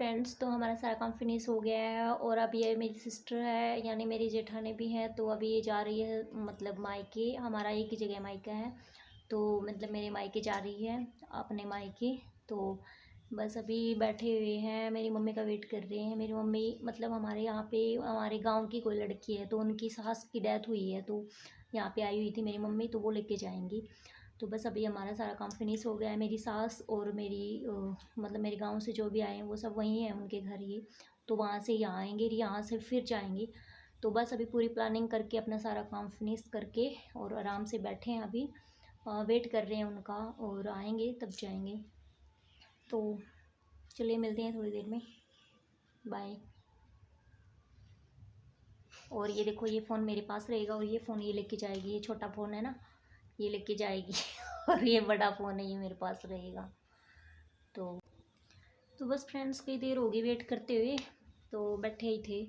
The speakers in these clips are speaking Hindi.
फ्रेंड्स, तो हमारा सारा काम फिनिश हो गया है और अब ये मेरी सिस्टर है यानी मेरी जेठानी भी है, तो अभी ये जा रही है मतलब मायके। हमारा एक ही जगह मायका है, तो मतलब मेरे मायके जा रही है अपने मायके। तो बस अभी बैठे हुए हैं, मेरी मम्मी का वेट कर रहे हैं। मेरी मम्मी मतलब हमारे यहाँ पे हमारे गांव की कोई लड़की है, तो उनकी सास की डेथ हुई है, तो यहाँ पे आई हुई थी मेरी मम्मी, तो वो लेके जाएंगी। तो बस अभी हमारा सारा काम फिनिश हो गया है। मेरी सास और मेरी मतलब मेरे गांव से जो भी आए हैं वो सब वहीं हैं उनके घर ही, तो वहाँ से यहाँ आएंगे, यहाँ से फिर जाएंगे। तो बस अभी पूरी प्लानिंग करके अपना सारा काम फिनिश करके और आराम से बैठे हैं अभी, वेट कर रहे हैं उनका, और आएंगे तब जाएंगे। तो चलिए मिलते हैं थोड़ी देर में, बाय। और ये देखो, ये फ़ोन मेरे पास रहेगा और ये फ़ोन ये लेके जाएगी। ये छोटा फ़ोन है ना, ये लेके जाएगी और ये बड़ा फ़ोन है, ये मेरे पास रहेगा। तो बस फ्रेंड्स, कई देर होगी वेट करते हुए, तो बैठे ही थे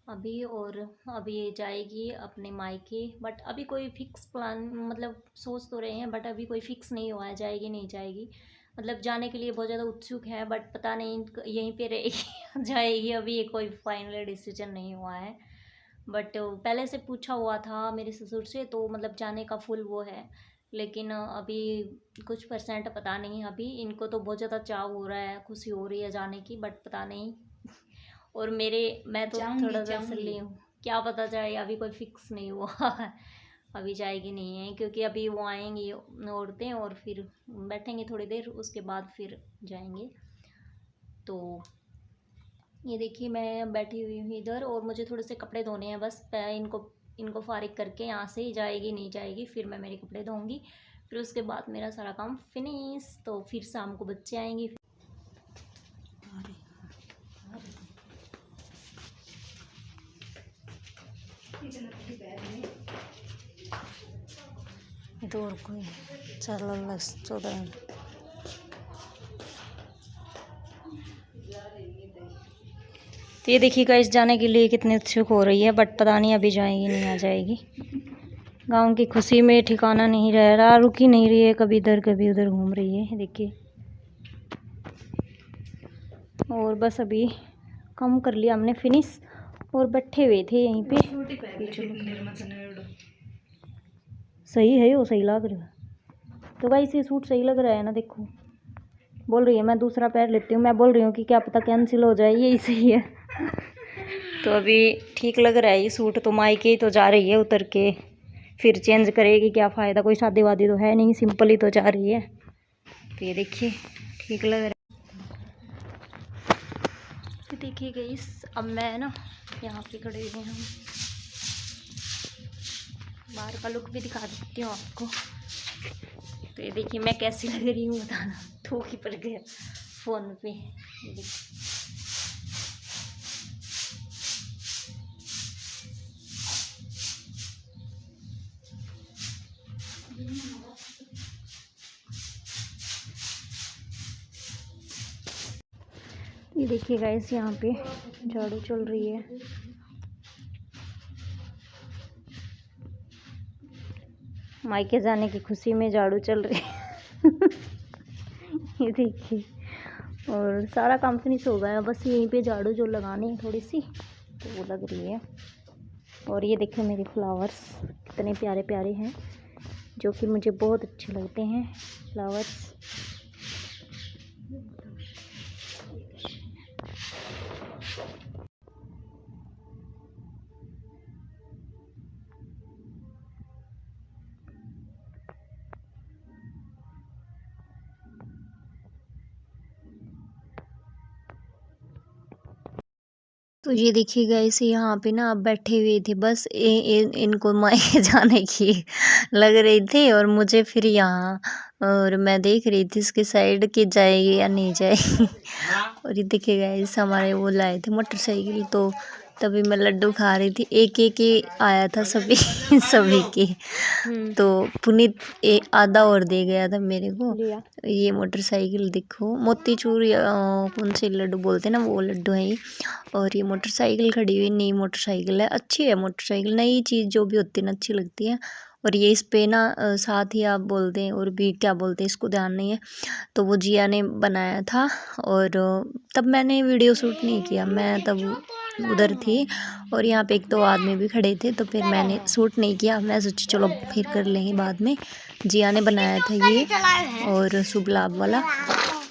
अभी। और अभी ये जाएगी अपने मायके, बट अभी कोई फिक्स प्लान मतलब सोच तो रहे हैं, बट अभी कोई फिक्स नहीं हुआ है जाएगी नहीं जाएगी। मतलब जाने के लिए बहुत ज़्यादा उत्सुक है, बट पता नहीं यहीं पे रहेगी जाएगी। अभी ये कोई फाइनल डिसीजन नहीं हुआ है, बट पहले से पूछा हुआ था मेरे ससुर से, तो मतलब जाने का फुल वो है। लेकिन अभी कुछ परसेंट पता नहीं। अभी इनको तो बहुत ज़्यादा चाव हो रहा है, खुशी हो रही है जाने की, बट पता नहीं और मैं तो थोड़ा सा सिल्ली हूँ, क्या पता जाए। अभी कोई फिक्स नहीं हुआ है, अभी जाएगी नहीं है, क्योंकि अभी वो आएंगी औरतें और फिर बैठेंगे थोड़ी देर, उसके बाद फिर जाएंगे। तो ये देखिए, मैं बैठी हुई हूँ इधर और मुझे थोड़े से कपड़े धोने हैं बस। इनको इनको फारिग करके यहाँ से जाएगी नहीं जाएगी, फिर मैं मेरे कपड़े धोऊंगी, फिर उसके बाद मेरा सारा काम फिनिश। तो फिर शाम को बच्चे आएंगे। दूर कोई चल 14। तो ये देखिए गाइस, जाने के लिए कितनी उत्सुक हो रही है, बट पता नहीं अभी जाएगी नहीं आ जाएगी। गांव की खुशी में ठिकाना नहीं रह रहा, रुक ही नहीं रही है, कभी इधर कभी उधर घूम रही है देखिए। और बस अभी काम कर लिया हमने फिनिश और बैठे हुए थे यहीं पे। सही है, वो सही लग रहा है। तो गाइस ये सूट सही लग रहा है ना, देखो। बोल रही है मैं दूसरा पैर लेती हूँ, मैं बोल रही हूँ कि क्या पता कैंसिल हो जाए, यही सही है। तो अभी ठीक लग रहा है ये सूट। तो मायके तो जा रही है उतर के, फिर चेंज करेगी, क्या फ़ायदा, कोई शादी वादी तो है नहीं, सिंपल ही तो जा रही है। तो ये देखिए ठीक लग रहा है। तो देखिए गाइस, अब मैं ना यहाँ पे खड़े हुए हम, बाहर का लुक भी दिखा देती हूँ आपको। तो ये देखिए मैं कैसी लग रही हूँ बताना, थूक ही पड़ गया फ़ोन पे। ये देखिए ये देखिए गाइस, यहाँ पे झाड़ू चल रही है। मायके जाने की खुशी में झाड़ू चल रही है। ये देखिए, और सारा काम फिनिश हो गया, बस यहीं पे झाड़ू जो लगानी है थोड़ी सी, तो वो लग रही है। और ये देखिए मेरे फ्लावर्स कितने प्यारे प्यारे हैं, जो कि मुझे बहुत अच्छे लगते हैं फ्लावर्स। तो ये देखिए गाइस, यहाँ पे ना आप बैठे हुए थे, बस इनको मायके जाने की लग रही थी, और मुझे फिर यहाँ, और मैं देख रही थी इसके साइड कि जाएगी या नहीं जाएगी। और ये देखिए गाइस, हमारे वो लाए थे मोटरसाइकिल, तो तभी मैं लड्डू खा रही थी, एक एक ही आया था सभी सभी के। तो पुनीत आधा और दे गया था मेरे को। ये मोटरसाइकिल देखो, मोतीचूर कौन से लड्डू बोलते हैं ना, वो लड्डू है ये। और ये मोटरसाइकिल खड़ी हुई, नई मोटरसाइकिल है, अच्छी है मोटरसाइकिल। नई चीज़ जो भी होती है ना अच्छी लगती है। और ये इस पे ना साथ ही आप बोलते हैं और भी क्या बोलते हैं इसको ध्यान नहीं है। तो वो जिया ने बनाया था और तब मैंने वीडियो शूट नहीं किया, मैं तब उधर थी और यहाँ पे एक दो आदमी भी खड़े थे, तो फिर मैंने शूट नहीं किया। मैं सोची चलो फिर कर लेंगे बाद में। जिया ने बनाया था ये और शुभ लाभ वाला।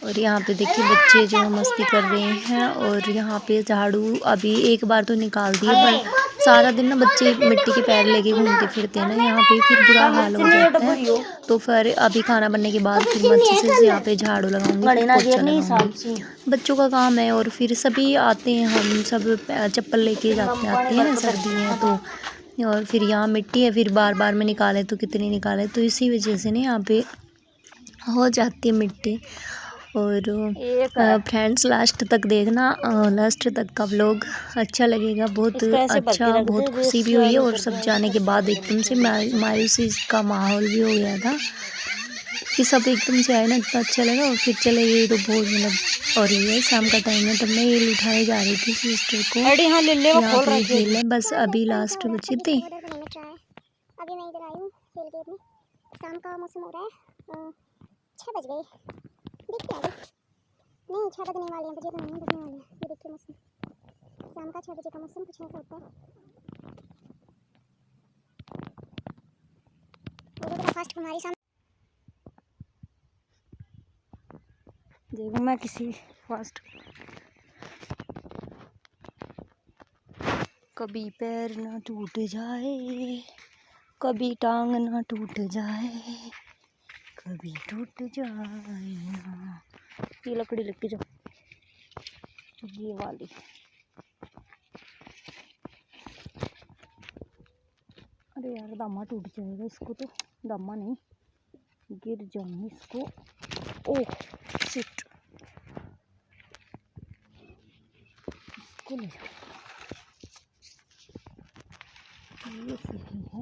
और यहाँ पे देखिए बच्चे जो मस्ती कर रहे हैं और यहाँ पे झाड़ू अभी एक बार तो निकाल दिए, पर सारा दिन ना बच्चे मिट्टी के पैर लेके घूमते फिरते हैं ना यहाँ पे, फिर बुरा हाल हो जाता है। तो फिर अभी खाना बनने के बाद फिर मैं अच्छे से यहाँ पे झाड़ू लगाऊंगी, पोछा लगाऊंगी। बच्चों का काम है और फिर सभी आते हैं, हम सब चप्पल लेके आते हैं ना, सर्दी है तो। और फिर यहाँ मिट्टी है, फिर बार बार में निकाले तो कितनी निकाले, तो इसी वजह से ना यहाँ पे हो जाती है मिट्टी। और फ्रेंड्स लास्ट तक देखना, लास्ट तक का व्लॉग अच्छा लगेगा, बहुत अच्छा, बहुत खुशी भी हुई है। और सब जाने के बाद एकदम से मायूसी का माहौल भी हो गया था कि सब एकदम से आए ना, इतना अच्छा लगा। और फिर चले गए तो बहुत मतलब, और ये शाम का टाइम है, तब मैं ये उठाने जा रही थी सिस्टर को, यहाँ पे खेल है। बस अभी लास्ट बचे थे। अभी मैं इधर आई हूँ खेल के, शाम का मौसम हो रहा है, 6 बज गए, देखते हैं नहीं 6 बजने वाले हैं, बजे तो नहीं बजने वाले हैं। ये देखिए मौसम, शाम का 6 बजे का मौसम कुछ ऐसा होता है। वो फास्ट हमारी शाम देखो मैं किसी फास्ट, कभी पैर ना टूट जाए, कभी टांग ना टूट जाए, कभी टूट जाए ना। ये लकड़ी लेके जाओ, ये वाली। अरे यार दामा टूट जाएगा इसको, तो दामा नहीं, गिर जाऊंगी इसको। ओह शिट, इसको ले जाओ, ये सही है।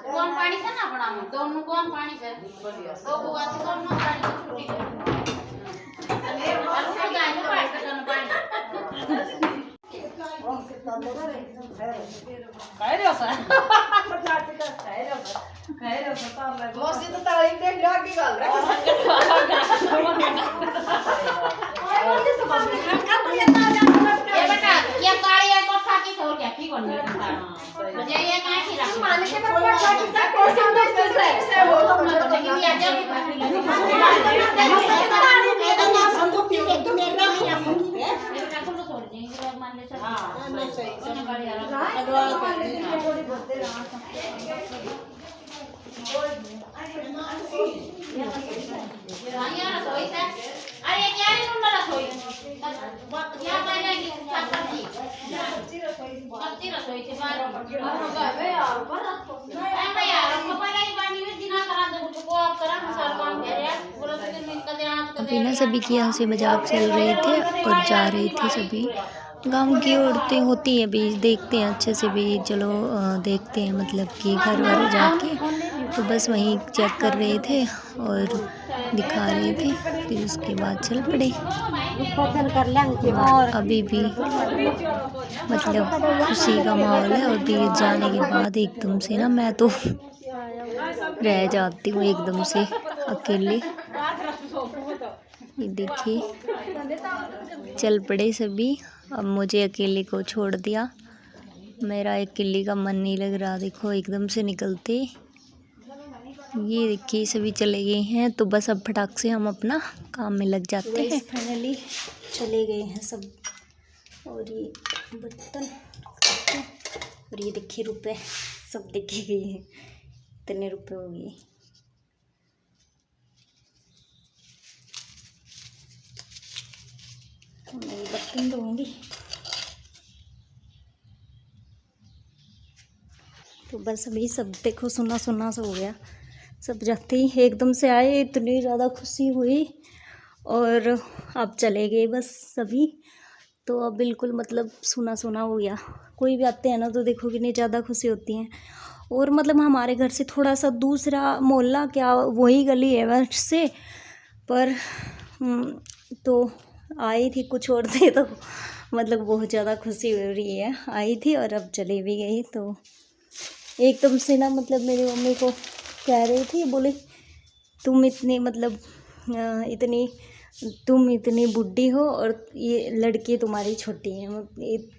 कौन पानी से ना बना में दोनों कौन पानी से तो बुआ तो कौन पानी छुट्टी अरे अलग गाय में पानी से कौन पानी काय रे असा काय रे असा मस्ती तो ताई ते लग की गल ये बेटा ये काली है कोठा की छोड़ क्या की करनी है ये कहां की रख माने के पर छोटी सा कोसा में से वो तो मैं तो नहीं आ जाओ संदूक पी के तुम मेरा में या फंगी है बेटा को छोड़ देंगे और मान ले चल हां नहीं सही कोने गाड़ी आ रहा अगवा थोड़ी बोलते रहा यार सोई से अरे क्या है तुम ना सोई क्या पहले की सब्जी रसोई से बाहर गए यार पर मैं यार को पहले ही पानी में दिना करा दो को आप करा सर काम कह रहे हैं बोलो तो दिन निकल दे आप अभी ना सभी की हंसी मजाक चल रहे थे और जा रहे थे सभी। गांव की औरतें होती हैं भी, देखते हैं अच्छे से भी, चलो देखते हैं मतलब कि घर वर जाके, तो बस वहीं चेक कर रहे थे और दिखा रहे थे, फिर उसके बाद चल पड़े। और अभी भी मतलब खुशी का माहौल है। और भी जाने के बाद एकदम से ना मैं तो रह जाती हूँ एकदम से अकेले। ये देखिए चल पड़े सभी, अब मुझे अकेले को छोड़ दिया। मेरा अकेले का मन नहीं लग रहा, देखो एकदम से निकलते। ये देखिए सभी चले गए हैं, तो बस अब फटाक से हम अपना काम में लग जाते हैं। फाइनली चले गए हैं सब। और ये बर्तन और ये देखिए रुपए सब देखे गए हैं, इतने रुपए हो गए। मैं बर्तन धोऊंगी। तो बस अभी सब देखो सुना सुना सा हो गया। सब जाते ही एकदम से आए, इतनी ज़्यादा खुशी हुई और अब चले गए बस सभी। तो अब बिल्कुल मतलब सुना सुना हो गया। कोई भी आते हैं ना तो देखो कितनी ज़्यादा खुशी होती है। और मतलब हमारे घर से थोड़ा सा दूसरा मोहल्ला, क्या वही गली है वैसे, पर तो आई थी, कुछ और थे तो मतलब बहुत ज़्यादा खुशी हो रही है। आई थी और अब चली भी गई। तो एकदम से ना मतलब मेरी मम्मी को कह रही थी, बोले तुम इतनी मतलब तुम इतनी बुढ़ी हो और ये लड़की तुम्हारी छोटी है,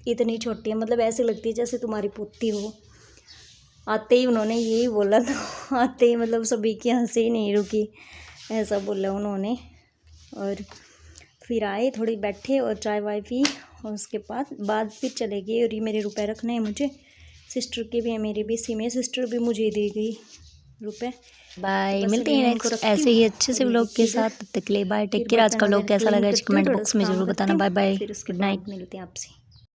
इतनी छोटी है, मतलब ऐसे लगती है जैसे तुम्हारी पोती हो। आते ही उन्होंने यही बोला, तो आते ही मतलब सभी की हंसी नहीं रुकी, ऐसा बोला उन्होंने। और फिर आए, थोड़ी बैठे और चाय वाय पी और उसके बाद फिर चले गए। और ये मेरे रुपए रखने हैं मुझे, सिस्टर के भी हैं, मेरे भी सिम है, सिस्टर भी मुझे दे गई रुपए। बाय, बस मिलते अभी हैं मैं इनको नेक्स्ट रखती ऐसे ही हूँ अच्छे से और ये व्लॉग के देखिएगा। साथ। तब तक के लिए बाय, टेक फिर केयर। आज का बर्तन व्लॉग वगैरह कैसा क्लीन लगा करती कमेंट हूँ, थोड़ा बॉक्स में सा काम ज़रूर करती बताना। हूँ, बाय बाय, फिर उसके गुड बाद नाइट। मिलते हैं आपसे।